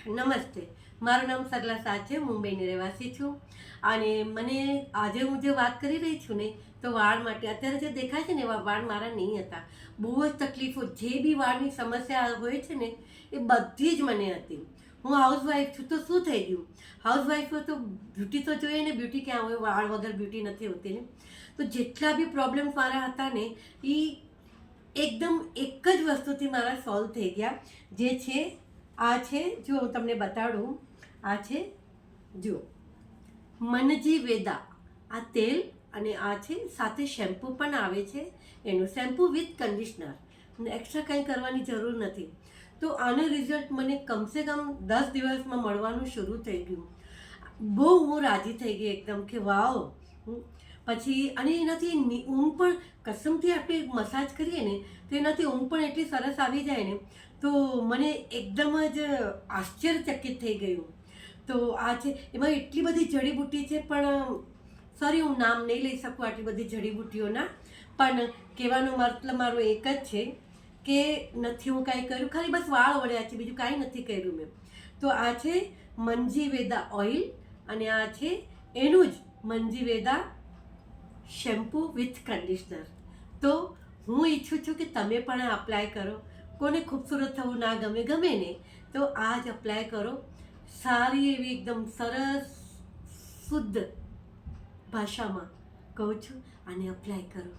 નમસ્તે, મારું નામ સરલા શાહ છે. મુંબઈની રહેવાસી છું. અને મને આજે હું જે વાત કરી રહી છું ને, તો વાળ માટે અત્યારે જે દેખાય છે ને એવા વાળ મારા નહીં હતા. બહુ જ તકલીફો, જે બી વાળની સમસ્યા હોય છે ને એ બધી જ મને હતી. હું હાઉસવાઈફ છું તો શું થઈ ગયું, હાઉસવાઈફ હોય તો બ્યુટી તો જોઈએ ને, બ્યુટી ક્યાં હોય, વાળ વગર બ્યુટી નથી હોતી ને. તો જેટલા બી પ્રોબ્લેમ મારા હતા ને એ એકદમ એક જ વસ્તુથી મારા સોલ્વ થઈ ગયા. જે છે આ છે, જો હું તમને બતાડું, આ છે જો મનજી વેદા આ તેલ, અને આ છે સાથે શેમ્પૂ પણ આવે છે. એનું શેમ્પૂ વિથ કન્ડિશનર, એક્સ્ટ્રા કંઈ કરવાની જરૂર નથી. તો આનું રિઝલ્ટ મને કમસે કમ 10 દિવસમાં મળવાનું શરૂ થઈ ગયું. બહુ હું રાજી થઈ ગઈ એકદમ કે વાવ. પછી અને એનાથી ઊંઘ પણ, કસમથી આપણે મસાજ કરીએ ને તો એનાથી ઊંઘ પણ એટલી સરસ આવી જાય ને, તો મને એકદમ જ આશ્ચર્યચકિત થઈ ગયું. તો આ છે, એમાં એટલી બધી જડીબુટ્ટી છે, પણ સોરી હું નામ નહીં લઈ શકું આટલી બધી જડીબુટ્ટીઓના. પણ કહેવાનો મતલબ મારો એક જ છે કે નથી હું કાંઈ કર્યું, ખાલી બસ વાળ વળ્યા છે, બીજું કાંઈ નથી કર્યું મેં. તો આ છે મંજી વેદા ઓઇલ, અને આ છે એનું જ મંજી વેદા શેમ્પૂ વિથ કન્ડિશનર. તો હું ઈચ્છું છું કે તમે પણ અપ્લાય કરો. કોને ખૂબસૂરત થવું ના ગમે, ગમે ને તો આ જ અપ્લાય કરો. સારી એવી એકદમ સરસ શુદ્ધ ભાષામાં કહું છું, આને અપ્લાય કરો.